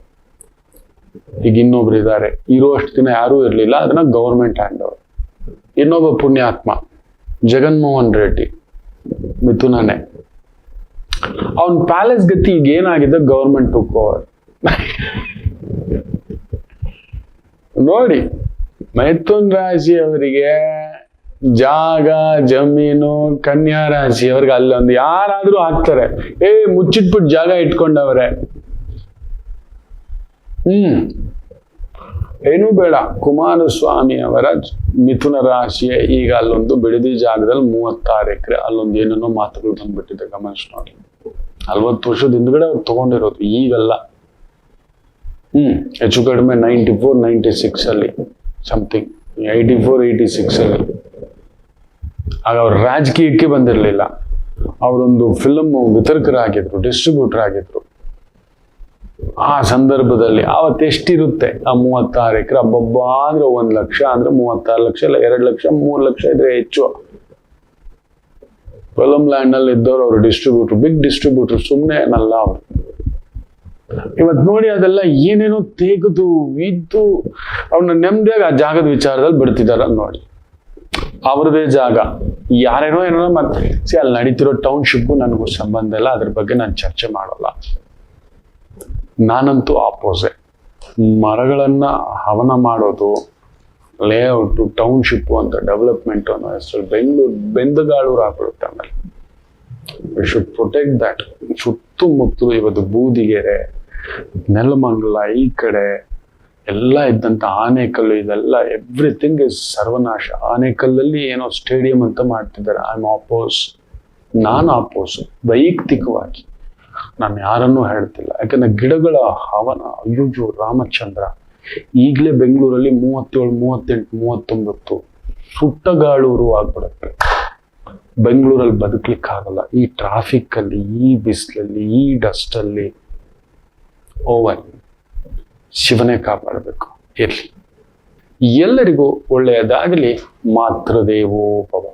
ಈಗ ಇನ್ನೊಬ್ರು ಇದ್ದಾರೆ, ಇರುವಷ್ಟು ದಿನ ಯಾರೂ ಇರಲಿಲ್ಲ, ಅದನ್ನ ಗೌರ್ಮೆಂಟ್ ಹ್ಯಾಂಡ್ ಓವರ್. ಇನ್ನೊಬ್ಬ ಪುಣ್ಯಾತ್ಮ ಜಗನ್ಮೋಹನ್ ರೆಡ್ಡಿ, ಮಿಥುನನೇ, ಅವನ್ ಪ್ಯಾಲೇಸ್ ಗತಿ ಈಗ ಏನಾಗಿದೆ, ಗೌರ್ಮೆಂಟ್ ಟುಕ್ ಓವರ್. ನೋಡಿ, ಮಿಥುನ್ ರಾಶಿ ಅವರಿಗೆ ಜಾಗ ಜಮೀನು, ಕನ್ಯಾ ರಾಶಿ ಅವ್ರಿಗೆ ಅಲ್ಲೊಂದು ಯಾರಾದ್ರೂ ಹಾಕ್ತಾರೆ, ಮುಚ್ಚಿಟ್ಬಿಟ್ಟು ಜಾಗ ಇಟ್ಕೊಂಡವ್ರೆ. ಏನೂ ಬೇಡ. ಕುಮಾರಸ್ವಾಮಿ ಅವರ ಮಿಥುನ ರಾಶಿಯ ಈಗ ಅಲ್ಲೊಂದು ಬಿಡದಿ ಜಾಗದಲ್ಲಿ 36 ಎಕರೆ, ಅಲ್ಲೊಂದು ಏನೇನೋ ಮಾತುಗಳು ಬಂದ್ಬಿಟ್ಟಿದೆ, ಗಮನಿಸಿ ನೋಡಿ. 40 ವರ್ಷದ ಹಿಂದ್ಗಡೆ ಅವ್ರು ತಗೊಂಡಿರೋದು, ಈಗಲ್ಲ. ಹೆಚ್ಚು ಕಡಿಮೆ 94-96 ಅಲ್ಲಿ ಸಮಥಿಂಗ್, 84-86 ಅಲ್ಲಿ. ಆಗ ಅವ್ರು ರಾಜಕೀಯಕ್ಕೆ ಬಂದಿರಲಿಲ್ಲ, ಅವರೊಂದು ಫಿಲಮ್ ವಿತರಕರಾಗಿದ್ರು, ಡಿಸ್ಟ್ರಿಬ್ಯೂಟರ್ ಆಗಿದ್ರು. ಆ ಸಂದರ್ಭದಲ್ಲಿ ಅವತ್ತೆಷ್ಟಿರುತ್ತೆ ಆ 36 ಎಕರೆ? ಹಬ್ಬಬ್ಬ ಅಂದ್ರೆ 1 ಲಕ್ಷ ಅಂದ್ರೆ 36 ಲಕ್ಷ, ಇಲ್ಲ 2 ಲಕ್ಷ 3 ಲಕ್ಷ ಇದ್ರೆ ಹೆಚ್ಚು. ಫಿಲಮ್ ಲ್ಯಾಂಡ್ ನಲ್ಲಿ ಇದ್ದವ್ರು ಅವರು ಡಿಸ್ಟ್ರಿಬ್ಯೂಟರ್, ಬಿಗ್ ಡಿಸ್ಟ್ರಿಬ್ಯೂಟರ್, ಸುಮ್ಮನೆ ಏನಲ್ಲ ಅವರು. ಇವತ್ತು ನೋಡಿ ಅದೆಲ್ಲ ಏನೇನೋ ತೆಗೆದು ಇದ್ದು ಅವ್ರನ್ನ ನೆಮ್ಮದಿಯಾಗಿ ಆ ಜಾಗದ ವಿಚಾರದಲ್ಲಿ ಬಿಡ್ತಿದಾರ ನೋಡಿ. ಅವ್ರದೇ ಜಾಗ, ಯಾರೇನೋ ಏನೋ. ಮತ್ತೆ ಅಲ್ಲಿ ನಡೀತಿರೋ ಟೌನ್ಶಿಪ್ಗೂ ನನಗೂ ಸಂಬಂಧ ಇಲ್ಲ, ಅದ್ರ ಬಗ್ಗೆ ನಾನು ಚರ್ಚೆ ಮಾಡಲ್ಲ. ನಾನಂತೂ ಆಪೋಸಿಟ್. ಮರಗಳನ್ನ ಹವನ ಮಾಡೋದು, ಲೇಔಟು, ಟೌನ್ಶಿಪ್ ಅಂತ ಡೆವಲಪ್ಮೆಂಟ್ ಅನ್ನೋ ಹೆಸರಲ್ಲಿ ಬೆಂಗಳೂರು ಬೆಂದಗಾಳೂರು ಆಗ್ಬಿಡುತ್ತೆ. ಆಮೇಲೆ ವಿ ಶುಡ್ ಪ್ರೊಟೆಕ್ಟ್ ದಟ್. ಸುತ್ತಮುತ್ತಲು ಇವತ್ತು ಬೂದಿಗೆರೆ, ನೆಲಮಂಗಲ, ಈ ಕಡೆ ಎಲ್ಲ ಇದ್ದಂತ ಆನೇಕಲ್ಲು, ಇದೆಲ್ಲ ಎವ್ರಿಥಿಂಗ್ ಇಸ್ ಸರ್ವನಾಶ. ಆನೇಕಲ್ಲಲ್ಲಿ ಏನೋ ಸ್ಟೇಡಿಯಂ ಅಂತ ಮಾಡ್ತಿದ್ದಾರೆ. I am ಆಪೋಸ್. ನಾನು ಆಪೋಸ್ ವೈಯಕ್ತಿಕವಾಗಿ. ನಾನು ಯಾರನ್ನೂ ಹೇಳ್ತಿಲ್ಲ, ಯಾಕಂದ್ರೆ ಗಿಡಗಳ ಹವನ, ಅಯ್ಯೋ ರಾಮಚಂದ್ರ. ಈಗಲೇ ಬೆಂಗಳೂರಲ್ಲಿ 37, 38, 39 ಸುಟ್ಟಗಾಳೂರು ಆಗ್ಬಿಡುತ್ತೆ. ಬೆಂಗಳೂರಲ್ಲಿ ಬದುಕಲಿಕ್ಕಾಗಲ್ಲ ಈ ಟ್ರಾಫಿಕ್ ಅಲ್ಲಿ, ಈ ಬಿಸಿಲಲ್ಲಿ, ಈ ಡಸ್ಟ್ ಅಲ್ಲಿ. ಓವರ್. ಶಿವನೇ ಕಾಪಾಡಬೇಕು. ಇರ್ಲಿ, ಎಲ್ಲರಿಗೂ ಒಳ್ಳೆಯದಾಗಲಿ. ಮಾತೃದೇವೋ ಭವ.